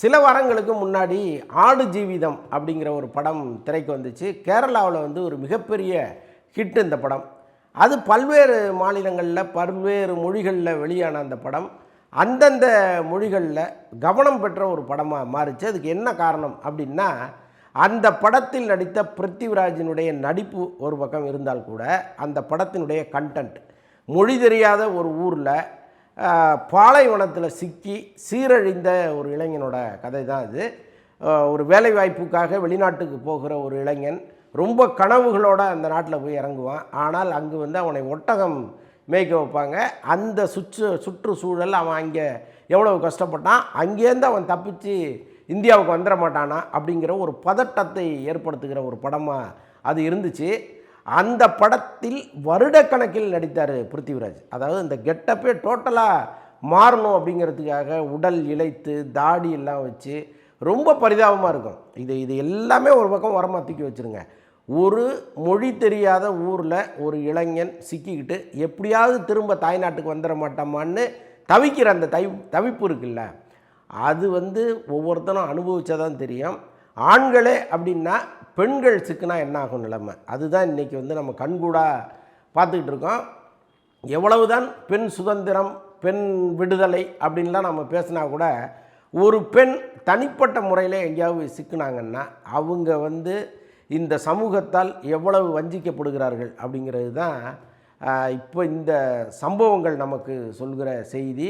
சில வாரங்களுக்கு முன்னாடி ஆடு ஜீவிதம் அப்படிங்கிற ஒரு படம் திரைக்கு வந்துச்சு. கேரளாவில் வந்து ஒரு மிகப்பெரிய ஹிட் இந்த படம். அது பல்வேறு மாநிலங்களில் பல்வேறு மொழிகளில் வெளியான அந்த படம் அந்தந்த மொழிகளில் கவனம் பெற்ற ஒரு படமாக மாறிச்சு. அதுக்கு என்ன காரணம் அப்படின்னா, அந்த படத்தில் நடித்த பிருத்திவிராஜினுடைய நடிப்பு ஒரு பக்கம் இருந்தால் கூட அந்த படத்தினுடைய கண்டென்ட் மொழி தெரியாத ஒரு ஊரில் பாலைவனத்தில் சிக்கி சீரழிந்த ஒரு இளைஞனோட கதை தான் இது. ஒரு வேலைவாய்ப்புக்காக வெளிநாட்டுக்கு போகிற ஒரு இளைஞன் ரொம்ப கனவுகளோடு அந்த நாட்டில் போய் இறங்குவான். ஆனால் அங்கு வந்து அவனை ஒட்டகம் மேய்க்க வைப்பாங்க. அந்த சுற்றுச்சூழல் அவன் அங்கே எவ்வளவு கஷ்டப்பட்டான், அங்கேருந்து அவன் தப்பிச்சு இந்தியாவுக்கு வந்துட மாட்டானா அப்படிங்கிற ஒரு பதட்டத்தை ஏற்படுத்துகிற ஒரு படமாக அது இருந்துச்சு. அந்த படத்தில் வருடக்கணக்கில் நடித்தார் பிருத்திவிராஜ். அதாவது இந்த கெட்டப்பே டோட்டலாக மாறணும் அப்படிங்கிறதுக்காக உடல் இழைத்து தாடி எல்லாம் வச்சு ரொம்ப பரிதாபமாக இருக்கும். இது எல்லாமே ஒரு பக்கம் ஓரமாக தூக்கி வச்சுருங்க. ஒரு மொழி தெரியாத ஊரில் ஒரு இளைஞன் சிக்கிக்கிட்டு எப்படியாவது திரும்ப தாய்நாட்டுக்கு வந்துட மாட்டோமான்னு தவிக்கிற அந்த தவிப்பு இருக்குல்ல, அது வந்து ஒவ்வொருத்தரும் அனுபவிச்சாதான் தெரியும். ஆண்களே அப்படின்னா பெண்கள் சிக்குனா என்ன ஆகும் நிலைமை, அதுதான் இன்றைக்கி வந்து நம்ம கண்கூடாக பார்த்துக்கிட்டு இருக்கோம். எவ்வளவுதான் பெண் சுதந்திரம் பெண் விடுதலை அப்படின்லாம் நம்ம பேசினா கூட ஒரு பெண் தனிப்பட்ட முறையில் எங்கேயாவது சிக்குனாங்கன்னா அவங்க வந்து இந்த சமூகத்தால் எவ்வளவு வஞ்சிக்கப்படுகிறார்கள் அப்படிங்கிறது தான் இப்போ இந்த சம்பவங்கள் நமக்கு சொல்கிற செய்தி.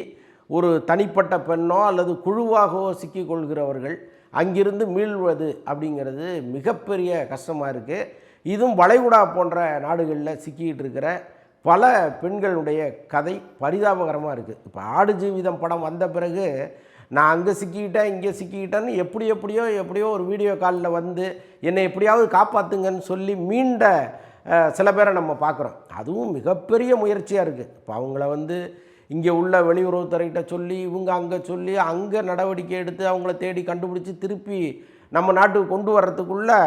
ஒரு தனிப்பட்ட பெண்ணோ அல்லது குழுவாகவோ சிக்கிக்கொள்கிறவர்கள் அங்கிருந்து மீள்வது அப்படிங்கிறது மிகப்பெரிய கஷ்டமாக இருக்குது. இதுவும் வளைகுடா போன்ற நாடுகளில் சிக்கிக்கிட்டு இருக்கிற பல பெண்களுடைய கதை பரிதாபகரமாக இருக்குது. இப்போ ஆடு ஜீவிதம் படம் வந்த பிறகு நான் அங்கே சிக்கிக்கிட்டேன் இங்கே சிக்கிக்கிட்டேன்னு எப்படியோ ஒரு வீடியோ காலில் வந்து என்னை எப்படியாவது காப்பாற்றுங்கன்னு சொல்லி மீண்ட சில பேரை நம்ம பார்க்குறோம். அதுவும் மிகப்பெரிய முயற்சியாக இருக்குது. இப்போ அவங்கள வந்து இங்கே உள்ள வெளியுறவுத்துறைகிட்ட சொல்லி இவங்க அங்கே சொல்லி அங்கே நடவடிக்கை எடுத்து அவங்கள தேடி கண்டுபிடிச்சி திருப்பி நம்ம நாட்டுக்கு கொண்டு வர்றதுக்குள்ளே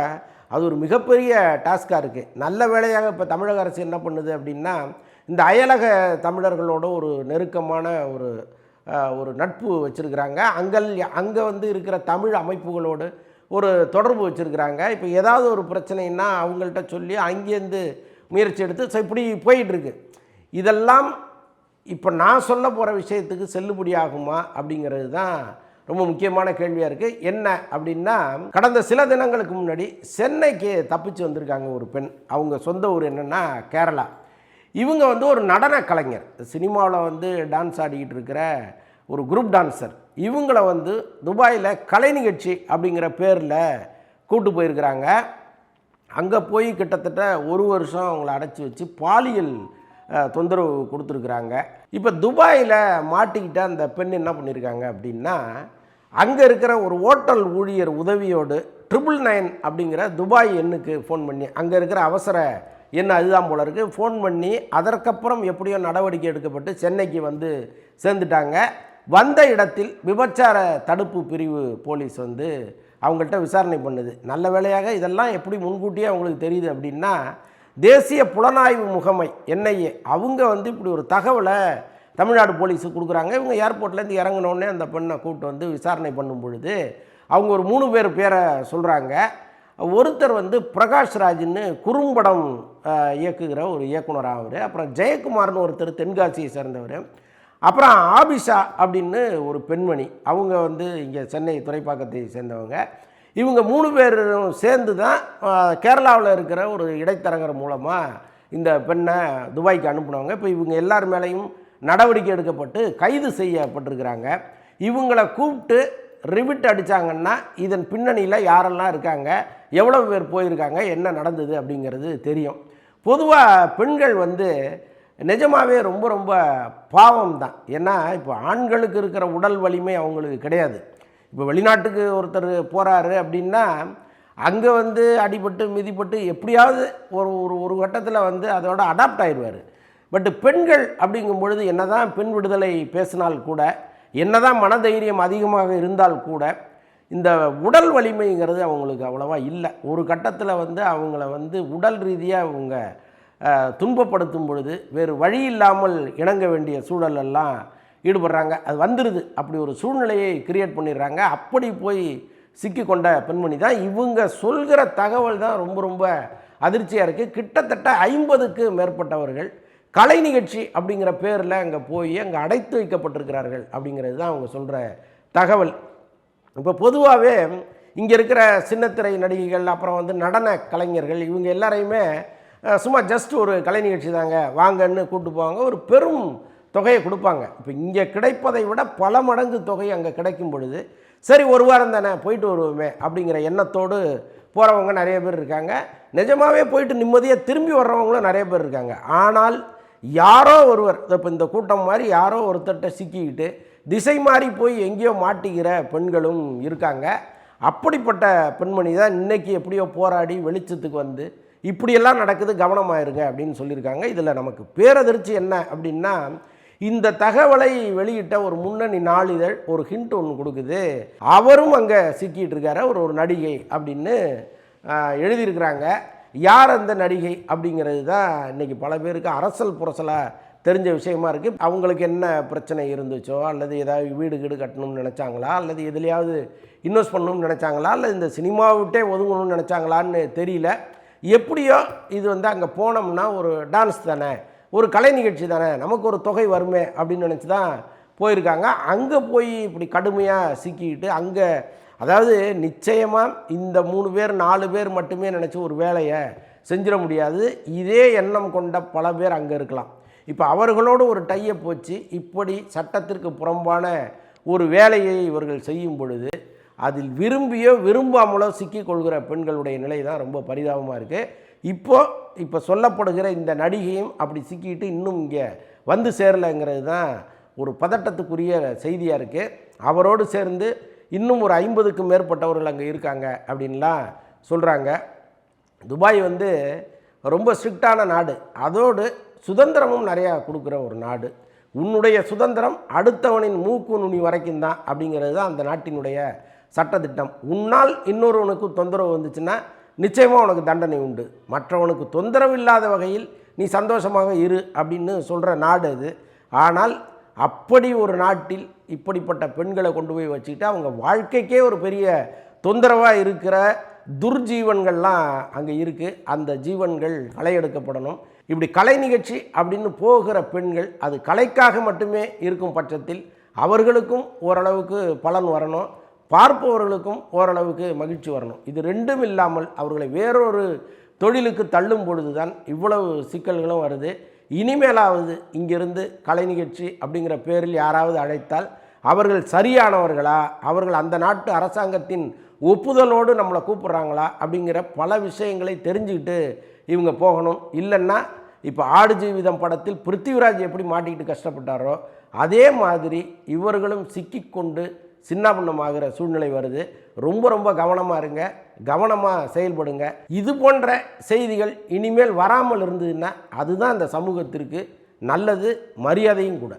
அது ஒரு மிகப்பெரிய டாஸ்காக இருக்குது. நல்ல வேளையாக இப்போ தமிழக அரசு என்ன பண்ணுது அப்படின்னா, இந்த அயலக தமிழர்களோட ஒரு நெருக்கமான ஒரு நட்பு வச்சுருக்கிறாங்க. அங்கே வந்து இருக்கிற தமிழ் அமைப்புகளோடு ஒரு தொடர்பு வச்சுருக்கிறாங்க. இப்போ ஏதாவது ஒரு பிரச்சனைன்னா அவங்கள்ட்ட சொல்லி அங்கேருந்து முயற்சி எடுத்து இப்படி போயிட்டுருக்கு. இதெல்லாம் இப்போ நான் சொல்ல போகிற விஷயத்துக்கு செல்லுபடி ஆகுமா அப்படிங்கிறது தான் ரொம்ப முக்கியமான கேள்வியாக இருக்குது. என்ன அப்படின்னா, கடந்த சில தினங்களுக்கு முன்னாடி சென்னைக்கு தப்பிச்சு வந்திருக்காங்க ஒரு பெண். அவங்க சொந்த ஊர் என்னென்னா கேரளா. இவங்க வந்து ஒரு நடன கலைஞர், சினிமாவில் வந்து டான்ஸ் ஆடிக்கிட்டு இருக்கிற ஒரு குரூப் டான்ஸர். இவங்கள வந்து துபாயில் கலை நிகழ்ச்சி அப்படிங்கிற பேரில் கூட்டு போயிருக்கிறாங்க. அங்கே போய் கிட்டத்தட்ட ஒரு வருஷம் அவங்கள அடைச்சி வச்சு பாலியல் தொந்தரவு கொடுத்துருக்குறாங்க. இப்போ துபாயில் மாட்டிக்கிட்ட அந்த பெண் என்ன பண்ணியிருக்காங்க அப்படின்னா, அங்கே இருக்கிற ஒரு ஹோட்டல் ஊழியர் உதவியோடு 999 அப்படிங்கிற துபாய் எண்ணுக்கு ஃபோன் பண்ணி, அங்கே இருக்கிற அவசர எண் அதுதான் போல இருக்குது, ஃபோன் பண்ணி அதற்கப்புறம் எப்படியோ நடவடிக்கை எடுக்கப்பட்டு சென்னைக்கு வந்து சேர்ந்துட்டாங்க. வந்த இடத்தில் விபச்சார தடுப்பு பிரிவு போலீஸ் வந்து அவங்கள்ட்ட விசாரணை பண்ணுது. நல்ல வேளையாக இதெல்லாம் எப்படி முன்கூட்டியே அவங்களுக்கு தெரியுது அப்படின்னா, தேசிய புலனாய்வு முகமை NIA அவங்க வந்து இப்படி ஒரு தகவலை தமிழ்நாடு போலீஸுக்கு கொடுக்குறாங்க. இவங்க ஏர்போர்ட்லேருந்து இறங்கினோடனே அந்த பெண்ணை கூப்பிட்டு வந்து விசாரணை பண்ணும் பொழுது அவங்க ஒரு 3 பேரை சொல்கிறாங்க. ஒருத்தர் வந்து பிரகாஷ் ராஜ்னு குறும்படம் இயக்குகிற ஒரு இயக்குனராக அவர், அப்புறம் ஜெயக்குமார்னு ஒருத்தர் தென்காசியை சேர்ந்தவர், அப்புறம் ஆபிஷா அப்படின்னு ஒரு பெண்மணி, அவங்க வந்து இங்கே சென்னை துறைப்பாக்கத்தை சேர்ந்தவங்க. இவங்க 3 பேரும் சேர்ந்து தான் கேரளாவில் இருக்கிற ஒரு இடைத்தரகர் மூலமாக இந்த பெண்ணை துபாய்க்கு அனுப்புனவங்க. இப்போ இவங்க எல்லார் மேலேயும் நடவடிக்கை எடுக்கப்பட்டு கைது செய்யப்பட்டிருக்கிறாங்க. இவங்களை கூப்பிட்டு ரிவிட் அடித்தாங்கன்னா இதன் பின்னணியில் யாரெல்லாம் இருக்காங்க, எவ்வளோ பேர் போயிருக்காங்க, என்ன நடந்தது அப்படிங்கிறது தெரியும். பொதுவாக பெண்கள் வந்து நிஜமாகவே ரொம்ப பாவம் தான். ஏன்னா இப்போ ஆண்களுக்கு இருக்கிற உடல் வலிமை அவங்களுக்கு கிடையாது. இப்போ வெளிநாட்டுக்கு ஒருத்தர் போகிறாரு அப்படின்னா அங்கே வந்து அடிபட்டு மிதிப்பட்டு எப்படியாவது ஒரு கட்டத்தில் வந்து அதோட அடாப்ட் ஆயிடுவார். பட் பெண்கள் அப்படிங்கும் பொழுது என்ன தான் பெண் விடுதலை பேசினால் கூட, என்ன தான் மனதைரியம் அதிகமாக இருந்தால் கூட, இந்த உடல் வலிமைங்கிறது அவங்களுக்கு அவ்வளோவா இல்லை. ஒரு கட்டத்தில் வந்து அவங்கள வந்து உடல் ரீதியாக அவங்க துன்பப்படுத்தும் பொழுது வேறு வழி இல்லாமல் இணங்க வேண்டிய சூழலெல்லாம் ஈடுபடுறாங்க. அது வந்துடுது, அப்படி ஒரு சூழ்நிலையை கிரியேட் பண்ணிடுறாங்க. அப்படி போய் சிக்கி கொண்ட பெண்மணி தான். இவங்க சொல்கிற தகவல் தான் ரொம்ப ரொம்ப அதிர்ச்சியாக இருக்குது. கிட்டத்தட்ட 50க்கு மேற்பட்டவர்கள் கலை நிகழ்ச்சி அப்படிங்கிற பேரில் அங்கே போய் அங்கே அடைத்து வைக்கப்பட்டிருக்கிறார்கள் அப்படிங்கிறது தான் அவங்க சொல்கிற தகவல். இப்போ பொதுவாகவே இங்கே இருக்கிற சின்னத்திரை நடிகைகள், அப்புறம் வந்து நடன கலைஞர்கள், இவங்க எல்லாரையுமே சும்மா ஜஸ்ட் ஒரு கலை நிகழ்ச்சி தாங்க வாங்கன்னு கூப்பிட்டு போவாங்க, ஒரு பெரும் தொகையை கொடுப்பாங்க. இப்போ இங்கே கிடைப்பதை விட பல மடங்கு தொகை அங்கே கிடைக்கும் பொழுது, சரி ஒரு வாரம் தானே போயிட்டு வருவோமே அப்படிங்கிற எண்ணத்தோடு போகிறவங்க நிறைய பேர் இருக்காங்க. நிஜமாகவே போயிட்டு நிம்மதியாக திரும்பி வர்றவங்களும் நிறைய பேர் இருக்காங்க. ஆனால் யாரோ ஒருவர், இப்போ இந்த கூட்டம் மாதிரி யாரோ ஒருத்தட்ட சிக்கிக்கிட்டு திசை மாறி போய் எங்கேயோ மாட்டிக்கிற பெண்களும் இருக்காங்க. அப்படிப்பட்ட பெண்மணி தான் இன்றைக்கி எப்படியோ போராடி வெளிச்சத்துக்கு வந்து இப்படியெல்லாம் நடக்குது, கவனமாயிருங்க அப்படின்னு சொல்லியிருக்காங்க. இதில் நமக்கு பேரதிர்ச்சி என்ன அப்படின்னா, இந்த தகவலை வெளியிட்ட ஒரு முன்னணி நாளிதழ் ஒரு ஹிண்ட் ஒன்று கொடுக்குது. அவரும் அங்கே சிக்கிட்டு இருக்காரு, ஒரு நடிகை அப்படின்னு எழுதியிருக்கிறாங்க. யார் அந்த நடிகை அப்படிங்கிறது தான் இன்றைக்கி பல பேருக்கு அரசல் புரசலாக தெரிஞ்ச விஷயமா இருக்குது. அவங்களுக்கு என்ன பிரச்சனை இருந்துச்சோ, அல்லது ஏதாவது வீடு கீடு கட்டணும்னு நினச்சாங்களா, அல்லது எதுலையாவது இன்வெஸ்ட் பண்ணணும்னு நினச்சாங்களா, அல்லது இந்த சினிமாவை விட்டே ஒதுங்கணும்னு நினச்சாங்களான்னு தெரியல. எப்படியோ இது வந்து அங்கே போனோம்னா ஒரு டான்ஸ் தானே, ஒரு கலை நிகழ்ச்சி தானே, நமக்கு ஒரு தொகை வருமே அப்படின்னு நினச்சி தான் போயிருக்காங்க. அங்கே போய் இப்படி கடுமையாக சிக்கிக்கிட்டு அங்கே, அதாவது நிச்சயமாக இந்த 3 பேர் 4 பேர் மட்டுமே நினச்சி ஒரு வேலையை செஞ்சிட முடியாது. இதே எண்ணம் கொண்ட பல பேர் அங்கே இருக்கலாம். இப்போ அவர்களோடு ஒரு டையை போச்சு இப்படி சட்டத்திற்கு புறம்பான ஒரு வேலையை இவர்கள் செய்யும் பொழுது அதில் விரும்பியோ விரும்பாமலோ சிக்கிக்கொள்கிற பெண்களுடைய நிலை தான் ரொம்ப பரிதாபமாக இருக்குது. இப்போ சொல்லப்படுகிற இந்த நடிகையும் அப்படி சிக்கிட்டு இன்னும் இங்கே வந்து சேரலைங்கிறது தான் ஒரு பதட்டத்துக்குரிய செய்தியாக இருக்குது. அவரோடு சேர்ந்து இன்னும் ஒரு 50க்கும் மேற்பட்டவர்கள் அங்கே இருக்காங்க அப்படின்லாம் சொல்கிறாங்க. துபாய் வந்து ரொம்ப ஸ்ட்ரிக்டான நாடு, அதோடு சுதந்திரமும் நிறையா கொடுக்குற ஒரு நாடு. உன்னுடைய சுதந்திரம் அடுத்தவனின் மூக்கு நுனி வரைக்கும் தான் அப்படிங்கிறது தான் அந்த நாட்டினுடைய சட்டத்திட்டம். உன்னால் இன்னொருவனுக்கு தொந்தரவு வந்துச்சுன்னா நிச்சயமாக உனக்கு தண்டனை உண்டு. மற்றவனுக்கு தொந்தரவு இல்லாத வகையில் நீ சந்தோஷமாக இரு அப்படின்னு சொல்கிற நாடு அது. ஆனால் அப்படி ஒரு நாட்டில் இப்படிப்பட்ட பெண்களை கொண்டு போய் வச்சுக்கிட்டு அவங்க வாழ்க்கைக்கே ஒரு பெரிய தொந்தரவாக இருக்கிற துர்ஜீவன்கள்லாம் அங்கே இருக்குது. அந்த ஜீவன்கள் களையெடுக்கப்படணும். இப்படி கலை நிகழ்ச்சி அப்படின்னு போகிற பெண்கள் அது கலைக்காக மட்டுமே இருக்கும் பட்சத்தில் அவர்களுக்கும் ஓரளவுக்கு பலன் வரணும், பார்ப்பவர்களுக்கும் ஓரளவுக்கு மகிழ்ச்சி வரணும். இது ரெண்டும் இல்லாமல் அவர்களை வேறொரு தொழிலுக்கு தள்ளும் பொழுது தான் இவ்வளவு சிக்கல்களும் வருது. இனிமேலாவது இங்கிருந்து கலை நிகழ்ச்சி அப்படிங்கிற பேரில் யாராவது அழைத்தால் அவர்கள் சரியானவர்களா, அவர்கள் அந்த நாட்டு அரசாங்கத்தின் ஒப்புதலோடு நம்மளை கூப்பிட்றாங்களா அப்படிங்கிற பல விஷயங்களை தெரிஞ்சுக்கிட்டு இவங்க போகணும். இல்லைன்னா இப்போ ஆடு ஜீவிதம் படத்தில் பிருத்திவிராஜ் எப்படி மாட்டிக்கிட்டு கஷ்டப்பட்டாரோ அதே மாதிரி இவர்களும் சிக்கிக்கொண்டு சின்னாபின்னமாகிற சூழ்நிலை வருது. ரொம்ப ரொம்ப கவனமாக இருங்க, கவனமாக செயல்படுங்க. இது போன்ற செய்திகள் இனிமேல் வராமல் இருந்ததுன்னா அதுதான் அந்த சமூகத்திற்கு நல்லது, மரியாதையும் கூட.